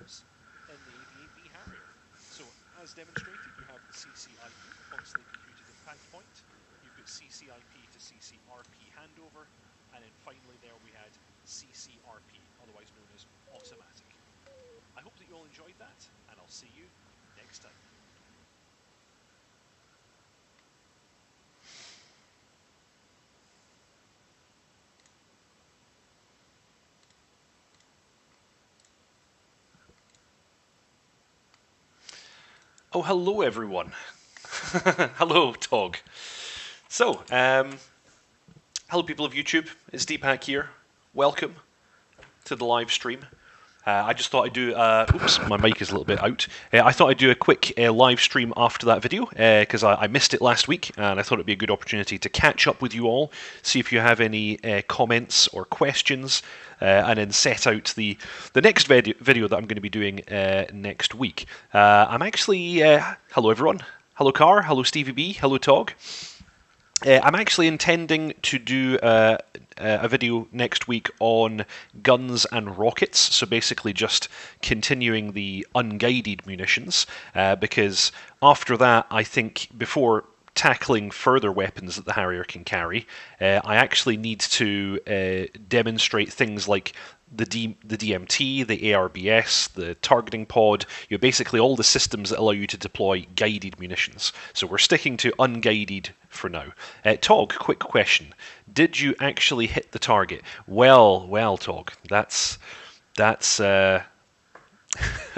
bombs in the 88B Harrier. So, as demonstrated, you have CCIP, constantly computed impact point. You've got CCIP to CCRP handover, and then finally there we had CCRP, otherwise known as automatic. I hope that you all enjoyed that, and I'll see you next time. Oh, hello everyone. Hello, Tog. So, hello people of YouTube. It's Deephack here. Welcome to the live stream. I just thought I'd do. Oops, my mic is a little bit out. I thought I'd do a quick live stream after that video because I missed it last week, and I thought it'd be a good opportunity to catch up with you all, see if you have any comments or questions, and then set out the next video that I'm going to be doing next week. I'm actually hello everyone. Hello Car. Hello Stevie B. Hello Tog. I'm actually intending to do a video next week on guns and rockets, so basically just continuing the unguided munitions, because after that, I think before tackling further weapons that the Harrier can carry, I actually need to demonstrate things like the DMT, the ARBS, the targeting pod, basically all the systems that allow you to deploy guided munitions. So we're sticking to unguided for now. Tog, quick question. Did you actually hit the target? Well, Tog, that's a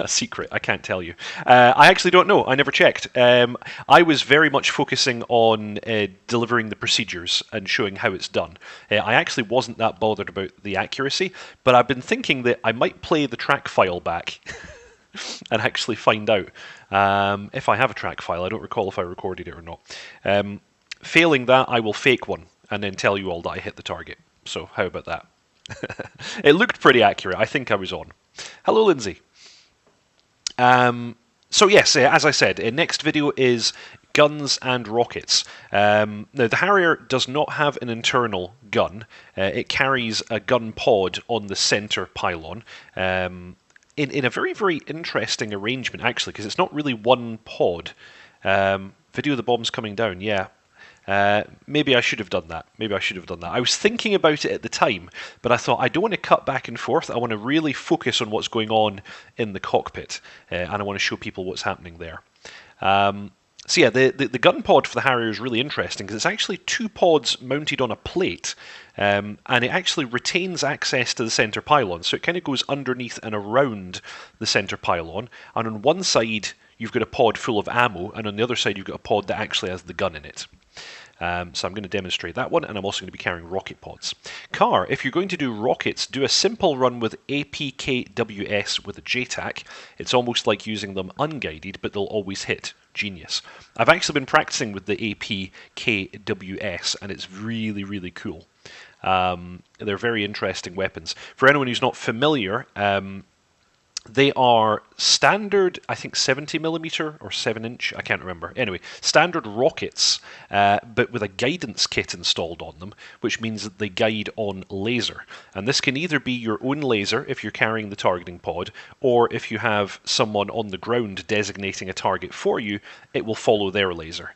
secret. I can't tell you. I actually don't know. I never checked. I was very much focusing on delivering the procedures and showing how it's done. I actually wasn't that bothered about the accuracy, but I've been thinking that I might play the track file back and actually find out if I have a track file. I don't recall if I recorded it or not. Failing that, I will fake one and then tell you all that I hit the target. So how about that? It looked pretty accurate. I think I was on. Hello, Lindsay. So yes, as I said, next video is guns and rockets. Now, the Harrier does not have an internal gun. It carries a gun pod on the center pylon. In a very, very interesting arrangement, actually, because it's not really one pod. Video of the bombs coming down, yeah. Maybe I should have done that. I was thinking about it at the time, but I thought I don't want to cut back and forth. I want to really focus on what's going on in the cockpit, and I want to show people what's happening there. So yeah, the gun pod for the Harrier is really interesting because it's actually two pods mounted on a plate, and it actually retains access to the center pylon. So it kind of goes underneath and around the center pylon, and on one side you've got a pod full of ammo, and on the other side you've got a pod that actually has the gun in it. So I'm going to demonstrate that one, and I'm also going to be carrying rocket pods. Car, if you're going to do rockets, do a simple run with APKWS with a JTAC. It's almost like using them unguided, but they'll always hit. Genius. I've actually been practicing with the APKWS, and it's really, really cool. They're very interesting weapons. For anyone who's not familiar, they are standard, I think 70mm or 7-inch, I can't remember. Anyway, standard rockets, but with a guidance kit installed on them, which means that they guide on laser. And this can either be your own laser if you're carrying the targeting pod, or if you have someone on the ground designating a target for you, it will follow their laser.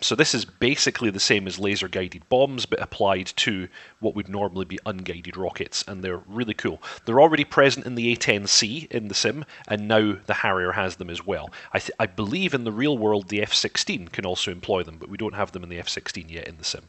So this is basically the same as laser-guided bombs, but applied to what would normally be unguided rockets, and they're really cool. They're already present in the A10C in the sim, and now the Harrier has them as well. I believe in the real world the F-16 can also employ them, but we don't have them in the F-16 yet in the sim.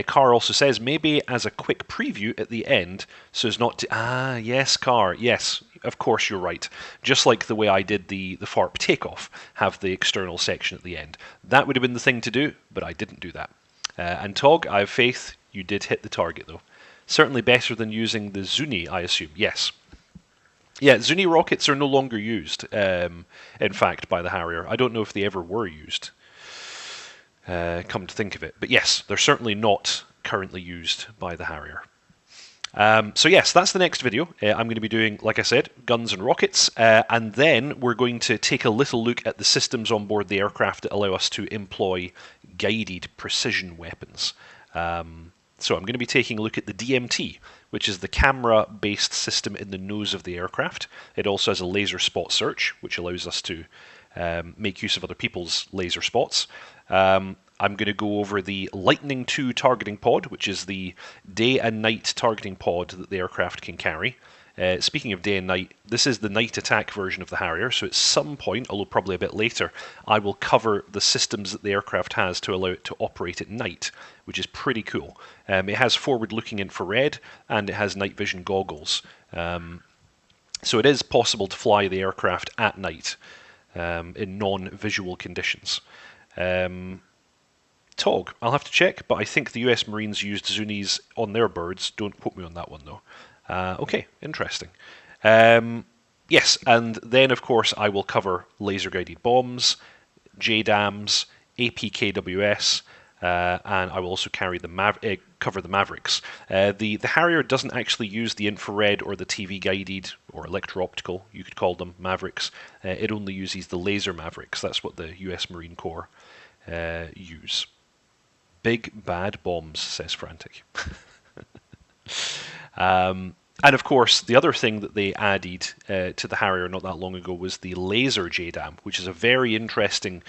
Car also says, maybe as a quick preview at the end, so as not to... Ah, yes, Car, yes, of course you're right. Just like the way I did the FARP takeoff, have the external section at the end. That would have been the thing to do, but I didn't do that. And Tog, I have faith, you did hit the target though. Certainly better than using the Zuni, I assume, yes. Yeah, Zuni rockets are no longer used, in fact, by the Harrier. I don't know if they ever were used. Come to think of it. But yes, they're certainly not currently used by the Harrier. So yes, that's the next video. I'm going to be doing, like I said, guns and rockets, and then we're going to take a little look at the systems on board the aircraft that allow us to employ guided precision weapons. So I'm going to be taking a look at the DMT, which is the camera-based system in the nose of the aircraft. It also has a laser spot search, which allows us to make use of other people's laser spots. I'm going to go over the Lightning II targeting pod, which is the day and night targeting pod that the aircraft can carry. Speaking of day and night, this is the night attack version of the Harrier, so at some point, although probably a bit later, I will cover the systems that the aircraft has to allow it to operate at night, which is pretty cool. It has forward-looking infrared, and it has night vision goggles. So it is possible to fly the aircraft at night in non-visual conditions. TOG, I'll have to check, but I think the US Marines used Zunis on their birds. Don't quote me on that one, though. Okay, interesting. Yes, and then, of course, I will cover laser-guided bombs, JDAMs, APKWS, and I will also cover the Mavericks. The Harrier doesn't actually use the infrared or the TV-guided, or electro-optical, you could call them, Mavericks. It only uses the laser Mavericks. That's what the US Marine Corps use. Big bad bombs, says Frantic. And of course, the other thing that they added to the Harrier not that long ago was the laser JDAM, which is a very interesting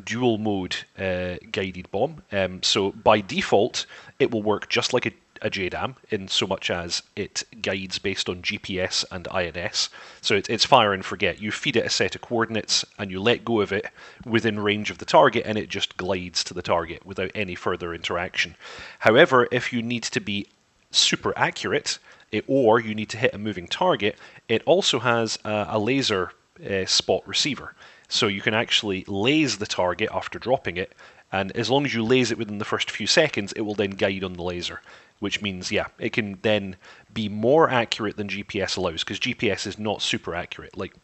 dual mode guided bomb. So by default, it will work just like a JDAM in so much as it guides based on GPS and INS. So it's fire and forget. You feed it a set of coordinates and you let go of it within range of the target, and it just glides to the target without any further interaction. However, if you need to be super accurate, or you need to hit a moving target, it also has a laser spot receiver. So you can actually laze the target after dropping it, and as long as you laze it within the first few seconds, it will then guide on the laser, which means, yeah, it can then be more accurate than GPS allows, because GPS is not super accurate. Like,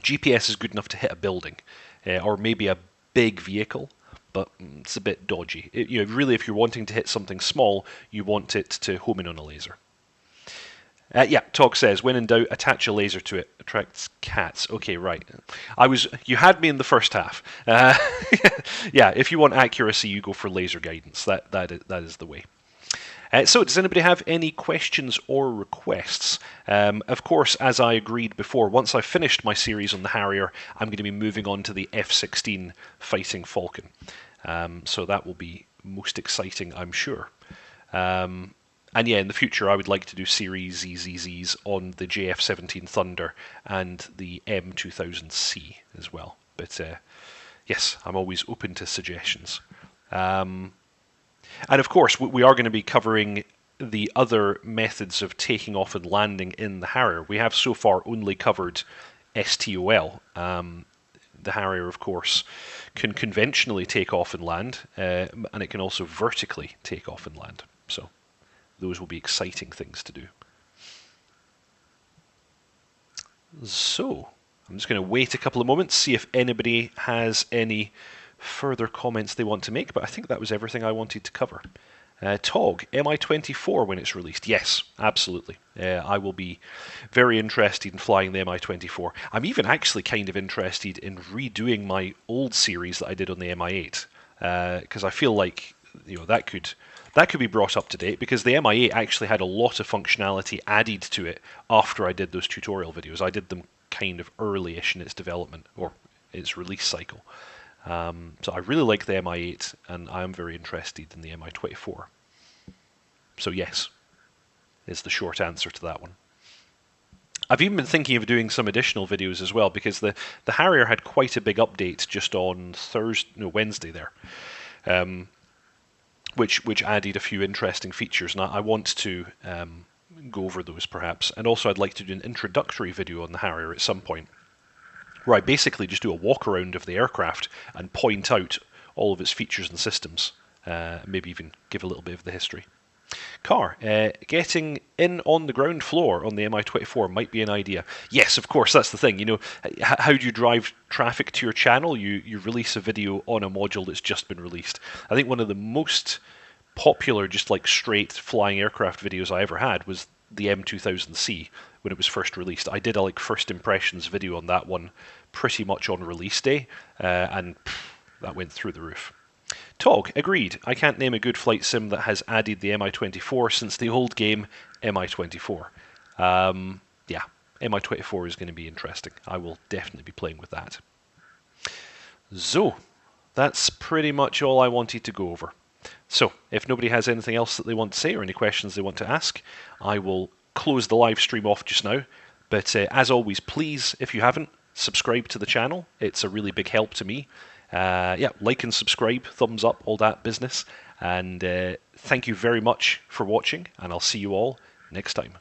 GPS is good enough to hit a building, or maybe a big vehicle, but it's a bit dodgy. Really, if you're wanting to hit something small, you want it to home in on a laser. Yeah, Tog says, when in doubt, attach a laser to it. Attracts cats. Okay, right. You had me in the first half. Yeah, if you want accuracy, you go for laser guidance. That is the way. So, does anybody have any questions or requests? Of course, as I agreed before, once I've finished my series on the Harrier, I'm going to be moving on to the F-16 Fighting Falcon. So that will be most exciting, I'm sure. And yeah, in the future, I would like to do series ZZZs on the JF-17 Thunder and the M2000C as well. But yes, I'm always open to suggestions. And of course, we are going to be covering the other methods of taking off and landing in the Harrier. We have so far only covered STOL. The Harrier, of course, can conventionally take off and land, and it can also vertically take off and land. So those will be exciting things to do. So, I'm just going to wait a couple of moments, see if anybody has any further comments they want to make, but I think that was everything I wanted to cover. TOG, Mi-24 when it's released? Yes, absolutely. I will be very interested in flying the Mi-24. I'm even actually kind of interested in redoing my old series that I did on the Mi-8, because I feel like that could be brought up to date, because the Mi-8 actually had a lot of functionality added to it after I did those tutorial videos. I did them kind of early-ish in its development, or its release cycle. So I really like the Mi-8, and I am very interested in the Mi-24. So yes, is the short answer to that one. I've even been thinking of doing some additional videos as well, because the Harrier had quite a big update just on Wednesday there. Which added a few interesting features, and I want to go over those perhaps. And also I'd like to do an introductory video on the Harrier at some point, where I basically just do a walk around of the aircraft and point out all of its features and systems, maybe even give a little bit of the history. Car, getting in on the ground floor on the Mi-24 might be an idea. Yes, of course, that's the thing. How do you drive traffic to your channel? You release a video on a module that's just been released. I think one of the most popular, just like straight flying aircraft videos I ever had was the M2000C when it was first released. I did a first impressions video on that one pretty much on release day, and that went through the roof. TOG, agreed. I can't name a good flight sim that has added the Mi-24 since the old game MI24. Yeah, MI24 is going to be interesting. I will definitely be playing with that. So, that's pretty much all I wanted to go over. So, if nobody has anything else that they want to say or any questions they want to ask, I will close the live stream off just now. But as always, please, if you haven't, subscribe to the channel. It's a really big help to me. Yeah, like and subscribe, thumbs up, all that business. And thank you very much for watching, and I'll see you all next time.